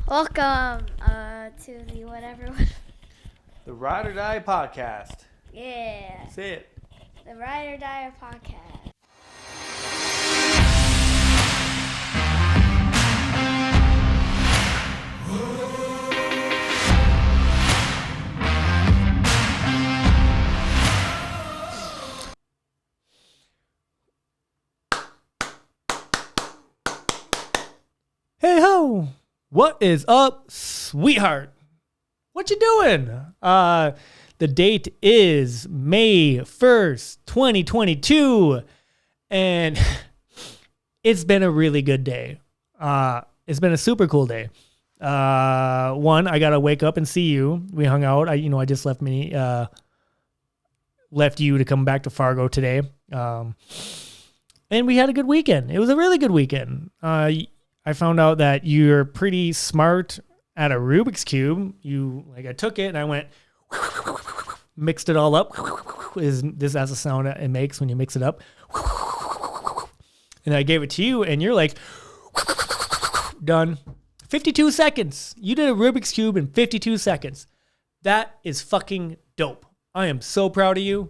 Welcome to the whatever. The Ride or Die Podcast. Yeah. Say it. The Ride or Die Podcast. Hey ho! What is up, sweetheart? What you doing? The date is May 1st, 2022, and it's been a really good day. It's been a super cool day. One, I gotta wake up and see you. We hung out. I just left you to come back to Fargo today. And we had a good weekend. It was a really good weekend. I found out that you're pretty smart at a Rubik's Cube. I took it and I went, mixed it all up. This has a sound it makes when you mix it up. And I gave it to you and you're like, done. 52 seconds. You did a Rubik's Cube in 52 seconds. That is fucking dope. I am so proud of you.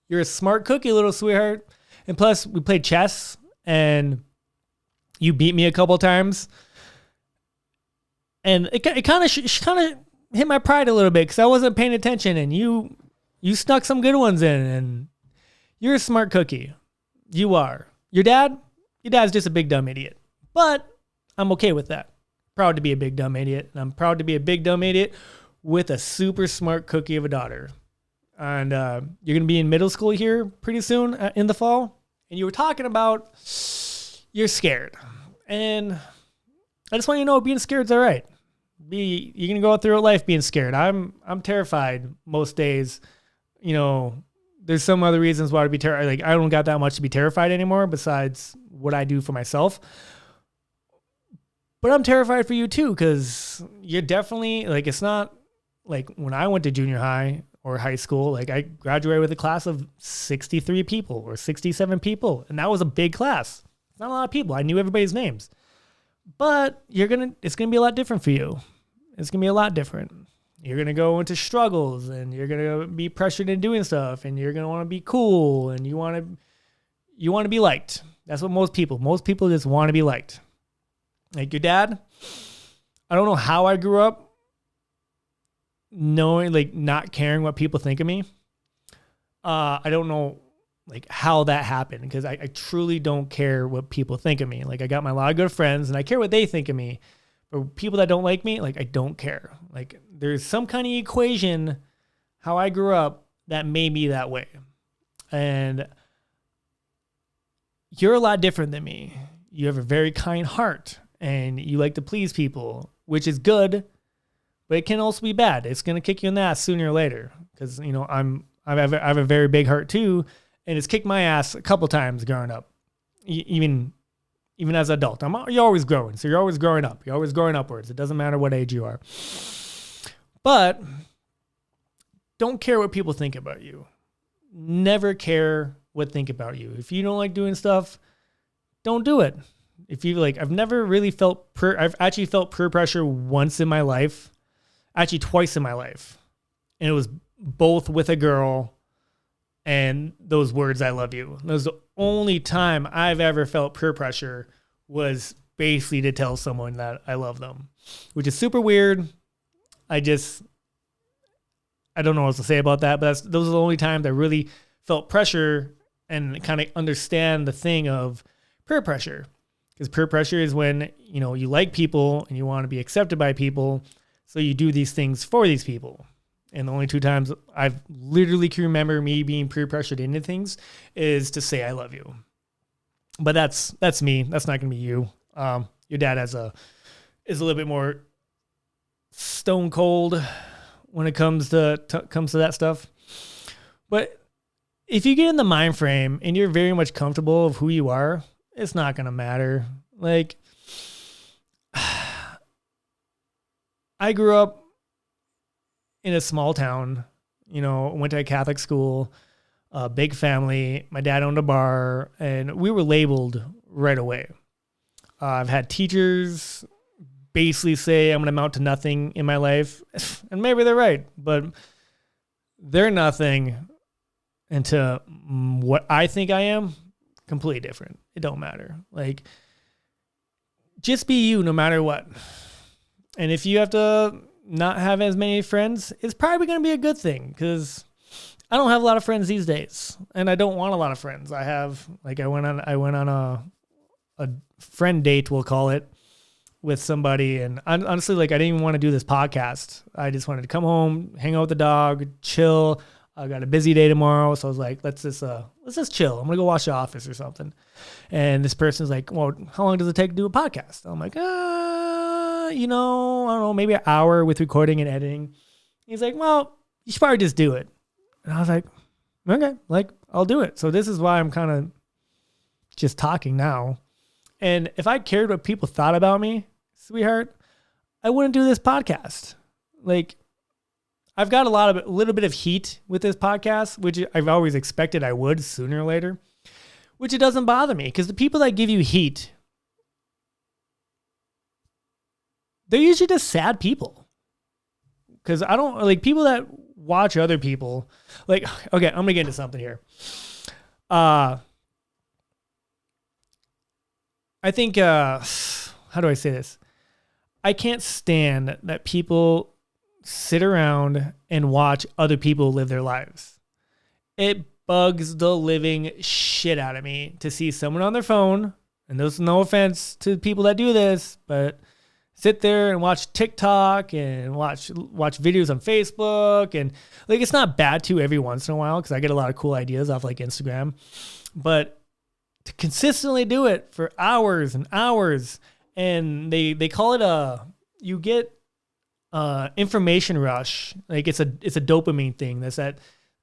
You're a smart cookie, little sweetheart. And plus, we played chess and you beat me a couple times. And it kind of hit my pride a little bit because I wasn't paying attention. And you snuck some good ones in. And you're a smart cookie. You are. Your dad's just a big dumb idiot. But I'm okay with that. Proud to be a big dumb idiot. And I'm proud to be a big dumb idiot with a super smart cookie of a daughter. And you're going to be in middle school here pretty soon in the fall. And you were talking about you're scared. And I just want you to know being scared is all right. You're going to go through life being scared. I'm terrified most days. There's some other reasons why I'd be terrified. I don't got that much to be terrified anymore besides what I do for myself. But I'm terrified for you too because you're definitely, it's not like when I went to junior high or high school, I graduated with a class of 63 people or 67 people. And that was a big class. It's not a lot of people. I knew everybody's names. But it's going to be a lot different for you. It's going to be a lot different. You're going to go into struggles and you're going to be pressured into doing stuff and you're going to want to be cool and you want to be liked. That's what most people just want to be liked. Like your dad, I don't know how I grew up knowing, not caring what people think of me. I don't know, how that happened because I truly don't care what people think of me. I got my lot of good friends and I care what they think of me. But people that don't like me, I don't care. There's some kind of equation how I grew up that made me that way. And you're a lot different than me. You have a very kind heart and you like to please people, which is good. But it can also be bad. It's going to kick you in the ass sooner or later because, I have a very big heart too. And it's kicked my ass a couple times growing up, even as an adult. You're always growing. So you're always growing up. You're always growing upwards. It doesn't matter what age you are. But don't care what people think about you. Never care what think about you. If you don't like doing stuff, don't do it. I've never really I've actually felt peer pressure once in my life. Actually twice in my life. And it was both with a girl and those words, I love you. That was the only time I've ever felt peer pressure was basically to tell someone that I love them, which is super weird. I don't know what else to say about that, but those are the only times I really felt pressure and kind of understand the thing of peer pressure. Because peer pressure is when, you like people and you want to be accepted by people. So you do these things for these people. And the only two times I've literally can remember me being peer pressured into things is to say I love you. But that's me. That's not going to be you. Your dad is a little bit more stone cold when it comes to that stuff. But if you get in the mind frame and you're very much comfortable of who you are, it's not going to matter. I grew up in a small town, went to a Catholic school, a big family. My dad owned a bar and we were labeled right away. I've had teachers basically say I'm going to amount to nothing in my life. And maybe they're right, but they're nothing into what I think I am, completely different. It don't matter. Like, just be you no matter what. And if you have to not have as many friends, it's probably going to be a good thing, because I don't have a lot of friends these days, and I don't want a lot of friends. I went on a friend date, we'll call it, with somebody, and honestly, like, I didn't even want to do this podcast. I just wanted to come home, hang out with the dog, chill. I got a busy day tomorrow, so I was like, let's just chill. I'm gonna go watch The Office or something. And this person's like, well, how long does it take to do a podcast? I'm like, I don't know, maybe an hour with recording and editing. He's like, well, you should probably just do it. And I was like, okay, like, I'll do it. So this is why I'm kind of just talking now. And if I cared what people thought about me, sweetheart, I wouldn't do this podcast. Like, I've got a little bit of heat with this podcast, which I've always expected I would sooner or later, which it doesn't bother me, because the people that give you heat, they're usually just sad people. Because I don't like people that watch other people. Like, okay, I'm going to get into something here. I think, how do I say this? I can't stand that people sit around and watch other people live their lives. It bugs the living shit out of me to see someone on their phone, and there's no offense to people that do this, but sit there and watch TikTok and watch videos on Facebook, and like, it's not bad to every once in a while, because I get a lot of cool ideas off like Instagram, but to consistently do it for hours and hours, and they call it you get information rush. Like, it's a dopamine thing. That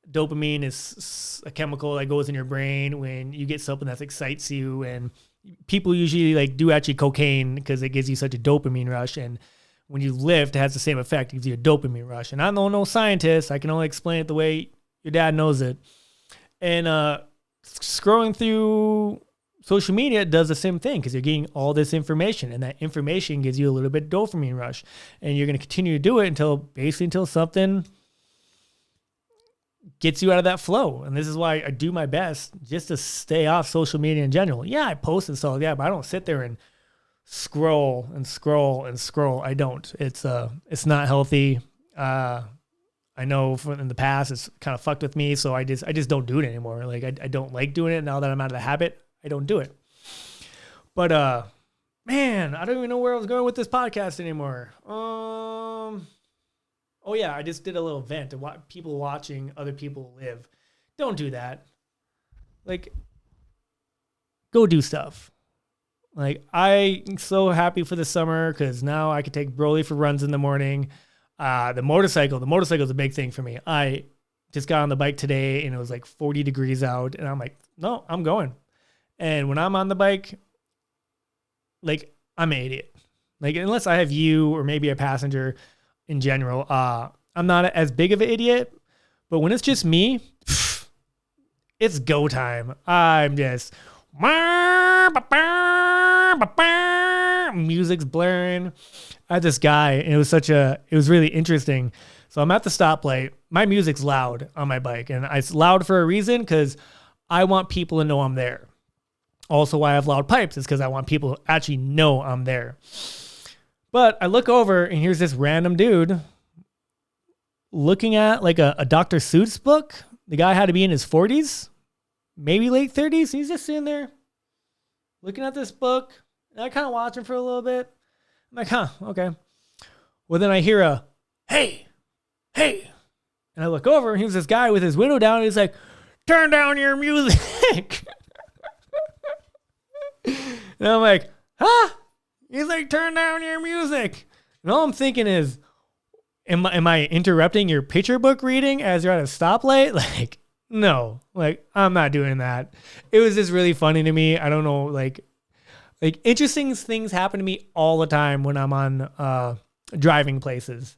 dopamine is a chemical that goes in your brain when you get something that excites you, and people usually like do actually cocaine because it gives you such a dopamine rush. And when you lift, it has the same effect. It gives you a dopamine rush. And I'm no scientist. I can only explain it the way your dad knows it. And scrolling through social media does the same thing, because you're getting all this information, and that information gives you a little bit of dopamine rush, and you're going to continue to do it until something gets you out of that flow. And this is why I do my best just to stay off social media in general. Yeah, I post and stuff like that, but I don't sit there and scroll and scroll and scroll. I don't. It's not healthy. I know in the past it's kind of fucked with me, so I just don't do it anymore. Like, I don't like doing it. Now that I'm out of the habit, I don't do it. But man, I don't even know where I was going with this podcast anymore. Oh yeah, I just did a little vent of people watching other people live. Don't do that. Like, go do stuff. Like, I'm so happy for the summer, because now I can take Broly for runs in the morning. The motorcycle is a big thing for me. I just got on the bike today, and it was like 40 degrees out, and I'm like, no, I'm going. And when I'm on the bike, like, I'm an idiot. Like, unless I have you or maybe a passenger in general, I'm not as big of an idiot. But when it's just me, it's go time. I'm just music's blaring. I had this guy, and it was really interesting. So I'm at the stoplight. My music's loud on my bike, and it's loud for a reason, because I want people to know I'm there. Also, why I have loud pipes is because I want people to actually know I'm there. But I look over, and here's this random dude looking at like a Dr. Seuss book. The guy had to be in his 40s, maybe late 30s. He's just sitting there looking at this book. And I kind of watch him for a little bit. I'm like, okay. Well, then I hear a, hey. And I look over, and here's this guy with his window down, and he's like, turn down your music. And I'm like, huh? He's like, turn down your music. And all I'm thinking is, am I interrupting your picture book reading as you're at a stoplight? Like, no. Like, I'm not doing that. It was just really funny to me. I don't know, like interesting things happen to me all the time when I'm on driving places.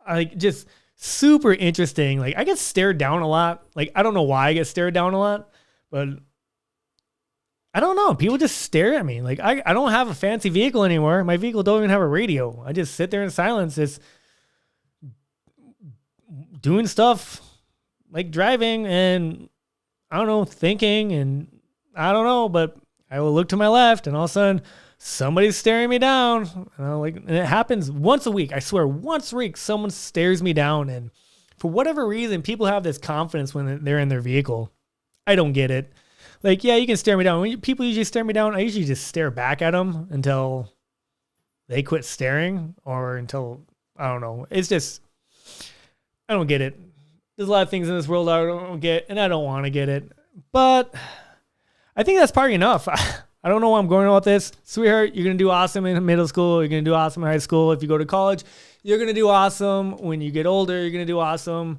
Like, just super interesting. Like, I get stared down a lot. Like, I don't know why I get stared down a lot, but I don't know. People just stare at me. Like I don't have a fancy vehicle anymore. My vehicle don't even have a radio. I just sit there in silence, just doing stuff like driving and I don't know, thinking and I don't know, but I will look to my left and all of a sudden somebody's staring me down. And it happens once a week. I swear, once a week, someone stares me down. And for whatever reason, people have this confidence when they're in their vehicle. I don't get it. Like, yeah, you can stare me down. When people usually stare me down, I usually just stare back at them until they quit staring or until, I don't know. It's just, I don't get it. There's a lot of things in this world I don't get, and I don't want to get it. But I think that's probably enough. I don't know where I'm going with this. Sweetheart, you're going to do awesome in middle school. You're going to do awesome in high school. If you go to college, you're going to do awesome. When you get older, you're going to do awesome.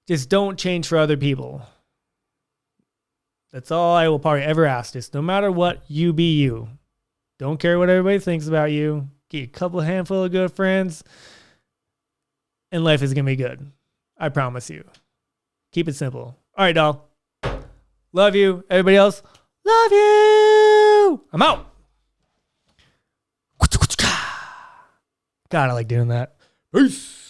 Just don't change for other people. That's all I will probably ever ask. Just no matter what, you be you. Don't care what everybody thinks about you. Get a couple handful of good friends, and life is going to be good. I promise you. Keep it simple. All right, doll. Love you. Everybody else, love you. I'm out. God, I like doing that. Peace.